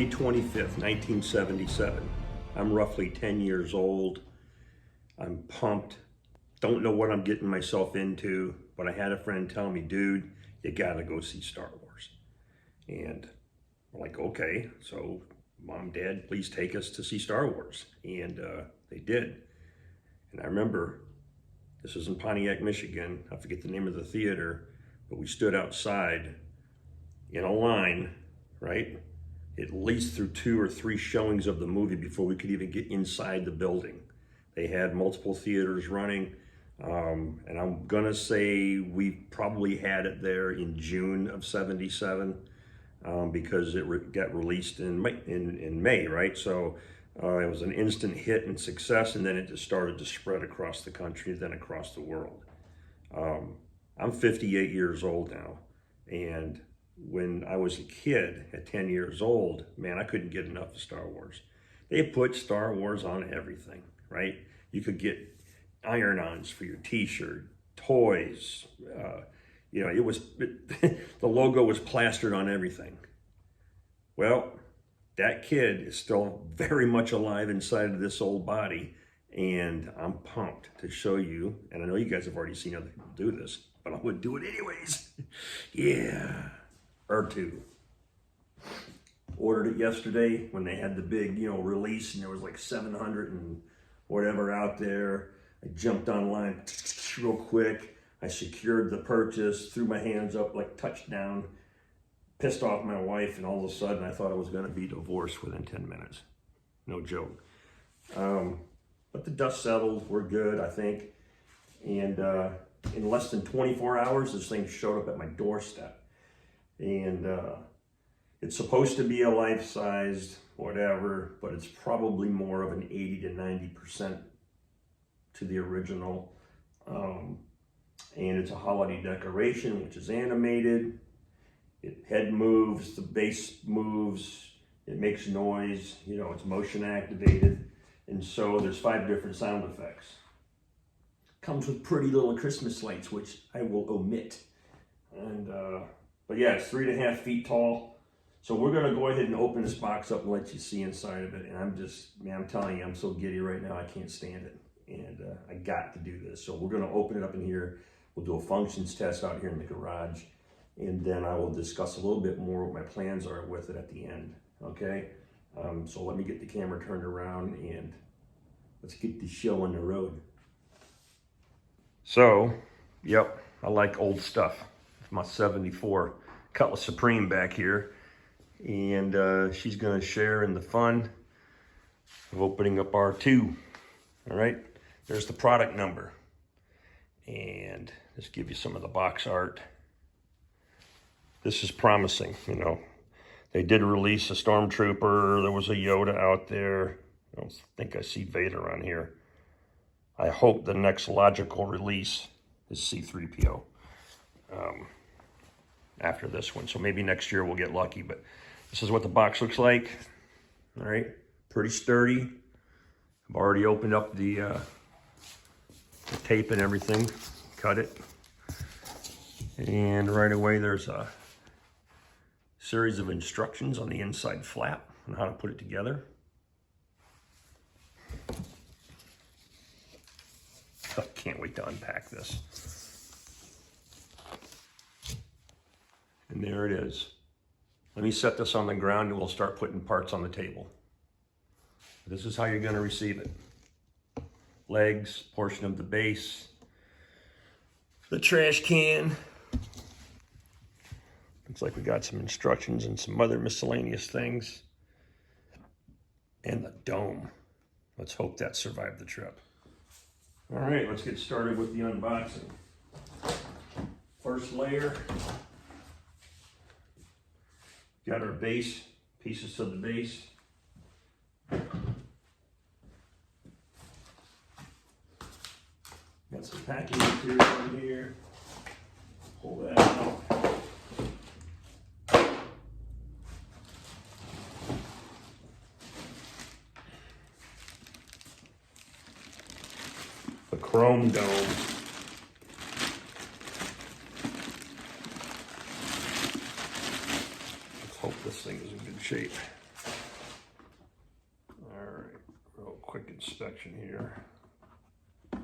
May 25th, 1977. I'm roughly 10 years old. I'm pumped. Don't know what I'm getting myself into, but I had a friend tell me, dude, you gotta go see Star Wars. And we're like, okay, so Mom, Dad, please take us to see Star Wars. And they did. And I remember, this was in Pontiac, Michigan. I forget the name of the theater, but we stood outside in a line, right? At least through 2 or 3 showings of the movie before we could even get inside the building. They had multiple theaters running, and I'm gonna say we probably had it there in June of '77 because it got released in May, right? So it was an instant hit and success, and then it just started to spread across the country, then across the world. I'm 58 years old now, and when I was a kid at 10 years old, man, I couldn't get enough of Star Wars. They put Star Wars on everything, right? You could get iron-ons for your t-shirt, toys, you know, the logo was plastered on everything. Well, that kid is still very much alive inside of this old body, and I'm pumped to show you, and I know you guys have already seen other people do this, but I would do it anyways. Yeah. R2. Ordered it yesterday when they had the big, release, and there was like 700 and whatever out there. I jumped online real quick. I secured the purchase, threw my hands up like touchdown, pissed off my wife, and all of a sudden I thought I was going to be divorced within 10 minutes. No joke. But the dust settled. We're good, I think. And in less than 24 hours, this thing showed up at my doorstep. And it's supposed to be a life-sized whatever, but it's probably more of an 80 to 90% to the original. And it's a holiday decoration, which is animated. Head moves, the base moves, it makes noise, it's motion activated. And so there's 5 different sound effects. Comes with pretty little Christmas lights, which I will omit. And but yeah, it's 3.5 feet tall. So we're gonna go ahead and open this box up and let you see inside of it. And I'm telling you, I'm so giddy right now, I can't stand it. And I got to do this. So we're gonna open it up in here. We'll do a functions test out here in the garage. And then I will discuss a little bit more what my plans are with it at the end, okay? So let me get the camera turned around and let's get the show on the road. So, yep, I like old stuff. My 74 Cutlass Supreme back here, and she's gonna share in the fun of opening up R2. All right, there's the product number, and let's give you some of the box art. This is promising, They did release a Stormtrooper. There was a Yoda out there. I don't think I see Vader on here. I hope the next logical release is C-3PO. After this one, so maybe next year we'll get lucky, but this is what the box looks like. All right, pretty sturdy. I've already opened up the tape and everything, cut it, and right away there's a series of instructions on the inside flap on how to put it together. I can't wait to unpack this. And there it is. Let me set this on the ground and we'll start putting parts on the table. This is how you're going to receive it. Legs, portion of the base, the trash can. Looks like we got some instructions and some other miscellaneous things. And the dome. Let's hope that survived the trip. All right, let's get started with the unboxing. First layer. Got our base, pieces to the base. Got some packing material in here. Pull that out. The chrome dome. Let's hope this thing is in good shape. quick inspection here. I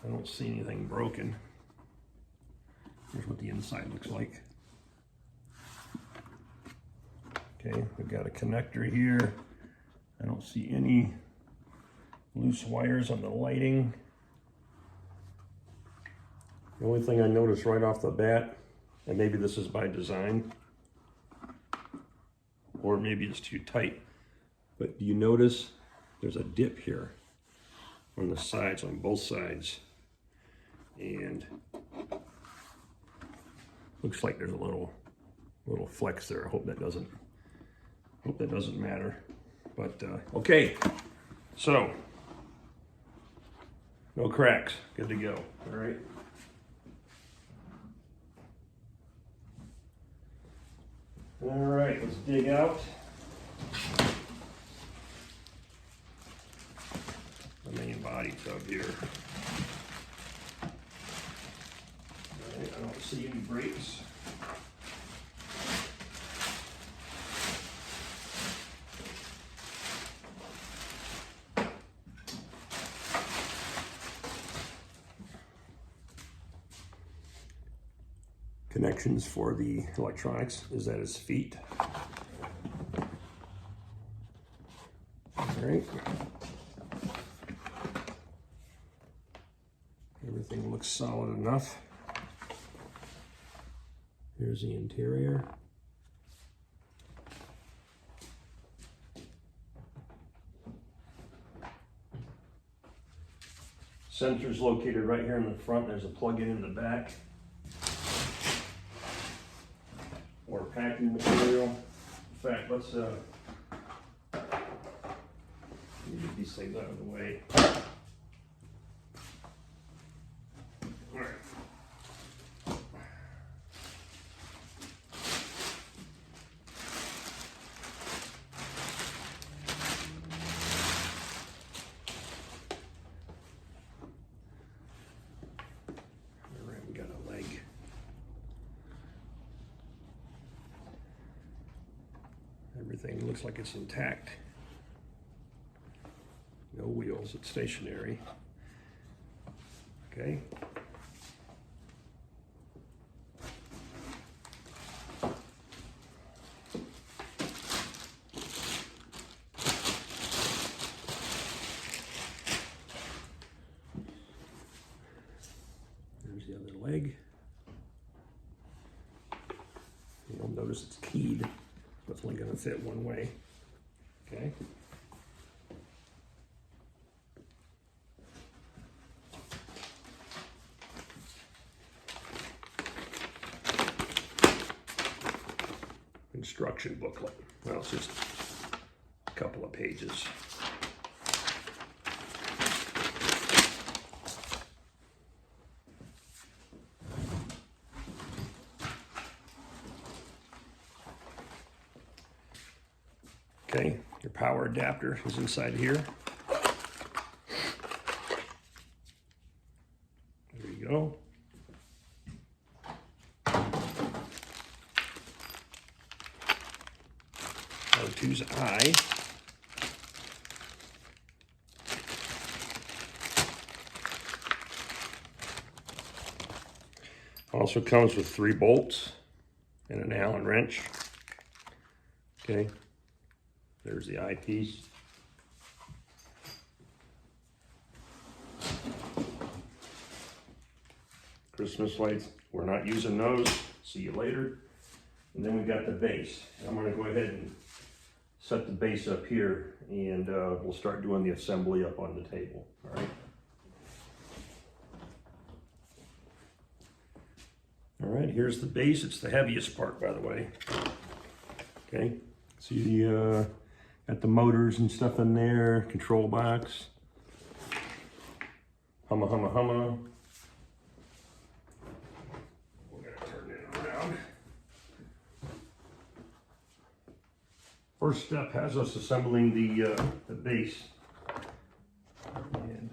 don't see anything broken. Here's what the inside looks like. Okay, we've got a connector here. I don't see any loose wires on the lighting. The only thing I noticed right off the bat, and maybe this is by design, or maybe it's too tight, but do you notice there's a dip here on the sides, on both sides, and looks like there's a little flex there. I hope that doesn't matter. But okay, so no cracks, good to go. All right. All right, let's dig out the main body tub here. All right, I don't see any breaks. Connections for the electronics is at his feet. All right. Everything looks solid enough. Here's the interior. Sensor's located right here in the front. There's a plug-in in the back. Or packing material. In fact, let's get these things out of the way. All right. All right, we got a leg. Everything looks like it's intact. No wheels, it's stationary. Okay. There's the other leg. You'll notice it's keyed. It's only going to fit one way. Okay. Instruction booklet. Well, it's just a couple of pages. Okay, your power adapter is inside here. There you go. R2's eye. Also comes with 3 bolts and an Allen wrench. Okay. There's the eyepiece. Christmas lights, we're not using those. See you later. And then we got the base. I'm going to go ahead and set the base up here, and we'll start doing the assembly up on the table. All right. All right, here's the base. It's the heaviest part, by the way. Okay. See the got the motors and stuff in there, control box. Humma, humma, humma. We're gonna turn it around. First step has us assembling the base. And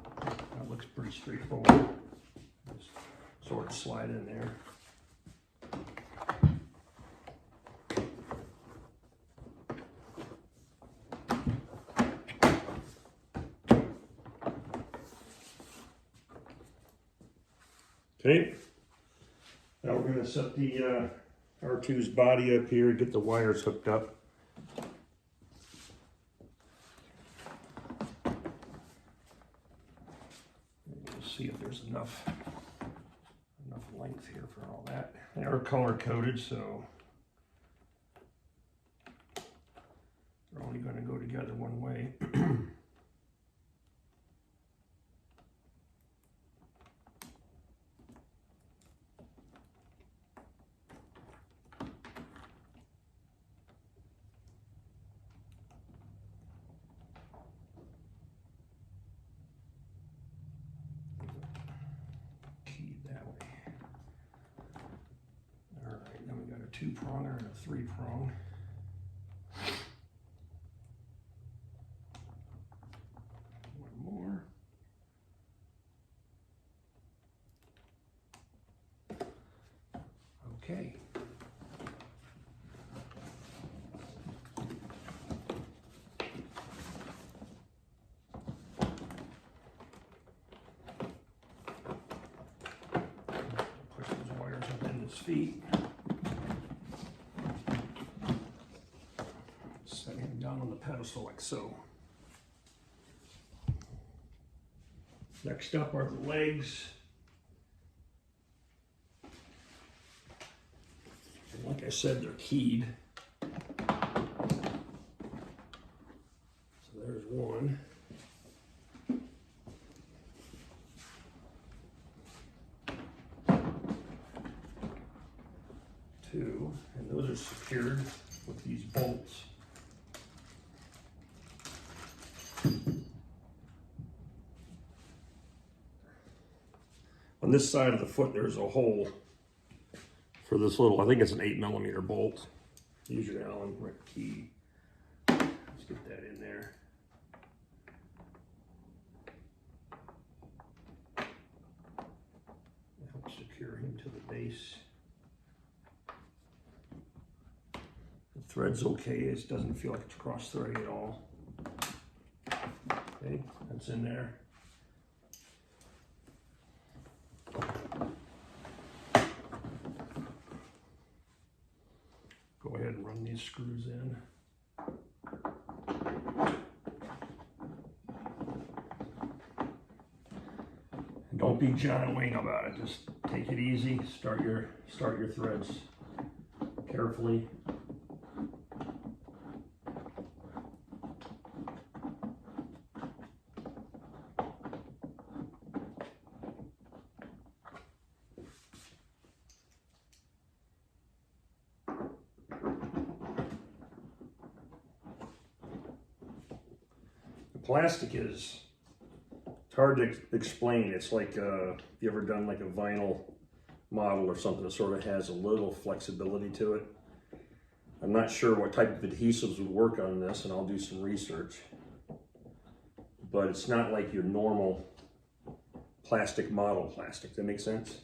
that looks pretty straightforward. Just sort of slide in there. Okay, now we're going to set the R2's body up here, get the wires hooked up. We'll see if there's enough length here for all that. They are color coded, so they're only going to go together one way. Two-pronger and a three-prong. One more. Okay. Push those wires up in his feet. Down on the pedestal like so. Next up are the legs. And like I said, they're keyed. So there's one. Two, and those are secured with these bolts. On this side of the foot, there's a hole for this little, I think it's an 8mm bolt. Use your Allen key. Let's get that in there. Help secure him to the base. The thread's okay, it doesn't feel like it's cross-threading at all. Okay, that's in there. Go ahead and run these screws in. And don't be John Wayne about it. Just take it easy. Start your threads carefully. Plastic is, it's hard to explain. It's like, if you ever done like a vinyl model or something that sort of has a little flexibility to it. I'm not sure what type of adhesives would work on this, and I'll do some research. But it's not like your normal plastic model plastic. That makes sense?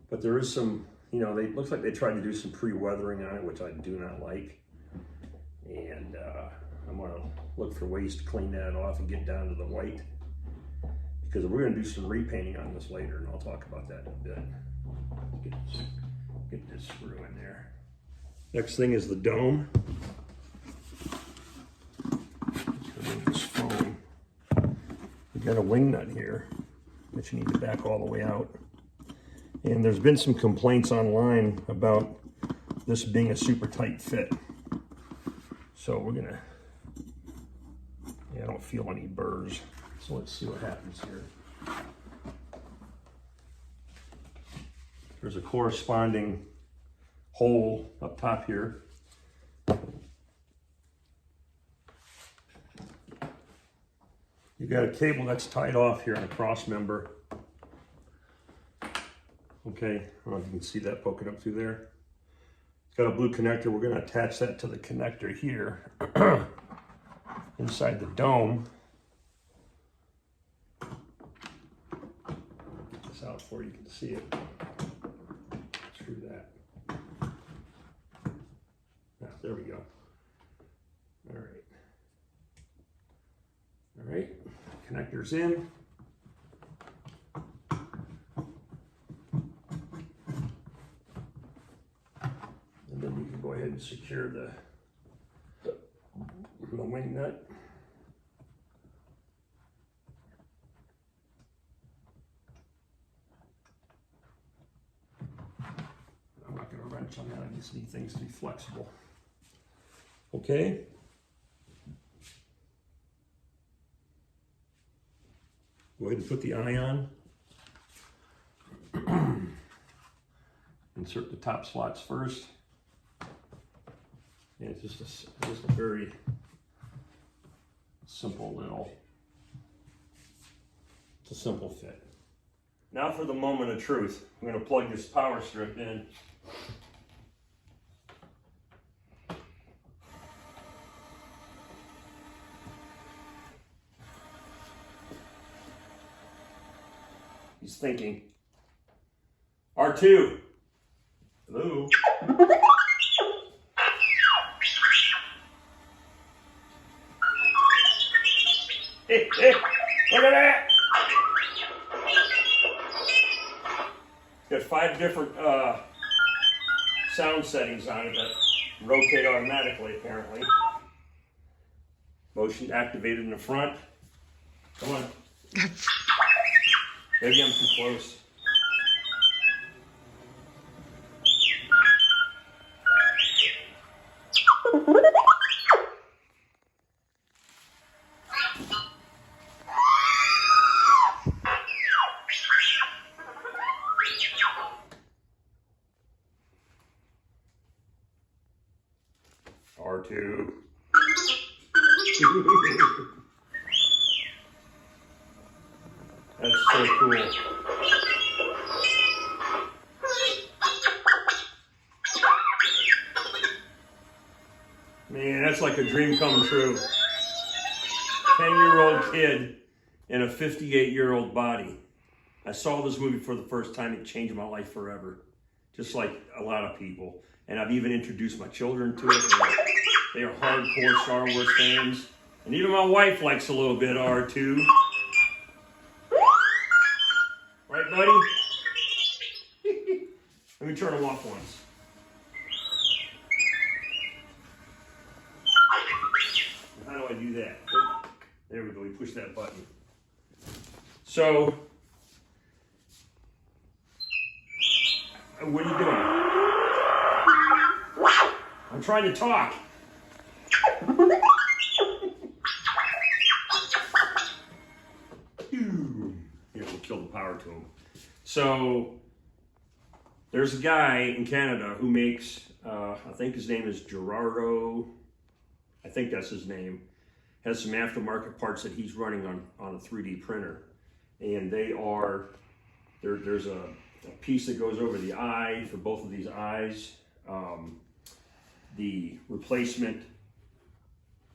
But there is some, you know, it looks like they tried to do some pre-weathering on it, which I do not like. And I'm gonna look for ways to clean that off and get down to the white, because we're gonna do some repainting on this later, and I'll talk about that in a bit. Get this screw in there. Next thing is the dome. Remove this foam. You got a wing nut here that you need to back all the way out. And there's been some complaints online about this being a super tight fit. So we're gonna, I don't feel any burrs. So let's see what happens here. There's a corresponding hole up top here. You got a cable that's tied off here on a cross member. Okay, I don't know if you can see that poking up through there. It's got a blue connector. We're going to attach that to the connector here inside the dome. Get this out for you can see it. Screw that. Ah, there we go. All right. All right, connector's in. go ahead and secure the wing nut. I'm not going to wrench on that, I just need things to be flexible. Okay. Go ahead and put the eye on. Insert the top slots first. And it's just a very simple little, it's a simple fit. Now for the moment of truth. I'm going to plug this power strip in. He's thinking. R2. Hello. Hey, hey, look at that. It's got 5 different sound settings on it that rotate automatically, apparently. Motion activated in the front. Come on. Maybe I'm too close. R2. That's so cool. Man, that's like a dream come true. 10-year-old kid in a 58-year-old body. I saw this movie for the first time. It changed my life forever. Just like a lot of people. And I've even introduced my children to it. They are hardcore Star Wars fans. And even my wife likes a little bit of R2. Right, buddy? Let me turn them off once. How do I do that? There we go, we push that button. So, what are you doing? I'm trying to talk. Here, we'll kill the power to him. So, there's a guy in Canada who makes, I think his name is Gerardo, I think that's his name, has some aftermarket parts that he's running on a 3D printer. And there's a piece that goes over the eye for both of these eyes. The replacement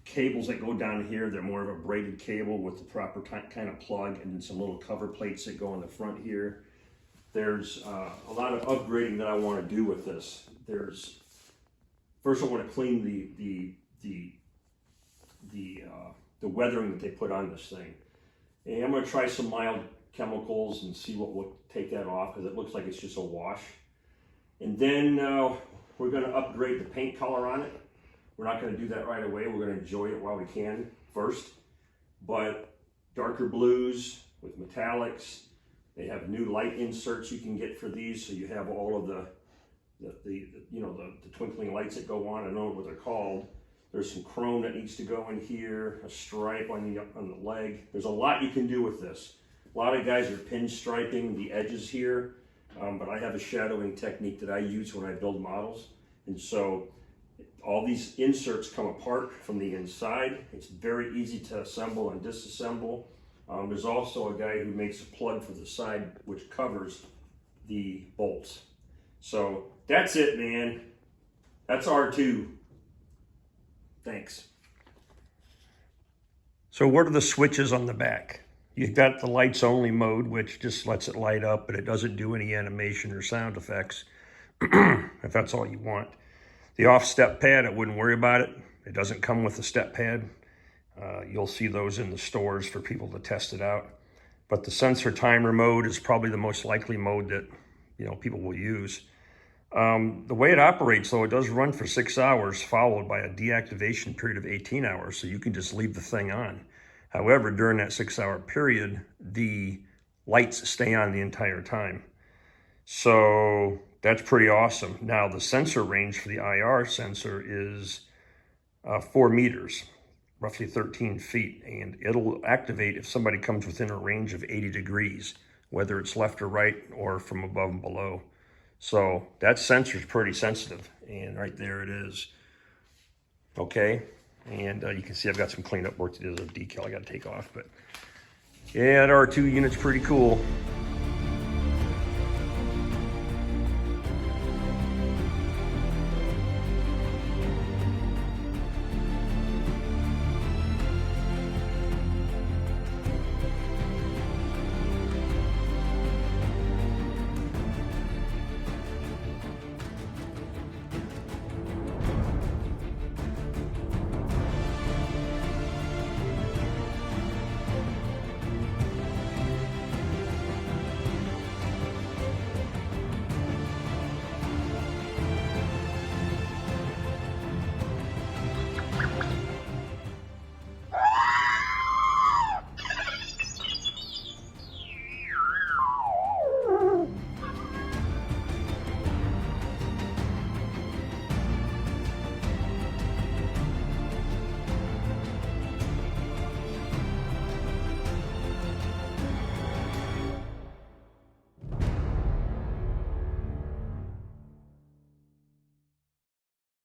cables that go down here, they're more of a braided cable with the proper kind of plug, and then some little cover plates that go in the front here. There's a lot of upgrading that I want to do with this. First I want to clean the weathering that they put on this thing. And I'm going to try some mild chemicals and see what will take that off, because it looks like it's just a wash. And then we're going to upgrade the paint color on it. We're not going to do that right away. We're going to enjoy it while we can first. But darker blues with metallics. They have new light inserts you can get for these, so you have all of the twinkling lights that go on. I don't know what they're called. There's some chrome that needs to go in here, a stripe on the leg. There's a lot you can do with this. A lot of guys are pinstriping the edges here, but I have a shadowing technique that I use when I build models. And so all these inserts come apart from the inside. It's very easy to assemble and disassemble. There's also a guy who makes a plug for the side which covers the bolts. So that's it, man. That's R2. Thanks. So what are the switches on the back? You've got the lights only mode, which just lets it light up, but it doesn't do any animation or sound effects, if that's all you want. The off step pad, I wouldn't worry about it. It doesn't come with a step pad. You'll see those in the stores for people to test it out. But the sensor timer mode is probably the most likely mode that people will use. The way it operates, though, it does run for 6 hours, followed by a deactivation period of 18 hours, so you can just leave the thing on. However, during that 6-hour period, the lights stay on the entire time. So that's pretty awesome. Now, the sensor range for the IR sensor is 4 meters, roughly 13 feet, and it'll activate if somebody comes within a range of 80 degrees, whether it's left or right or from above and below. So that sensor is pretty sensitive, and right there it is. Okay, and you can see I've got some cleanup work to do. There's a decal I got to take off, but yeah, that R2 unit's pretty cool.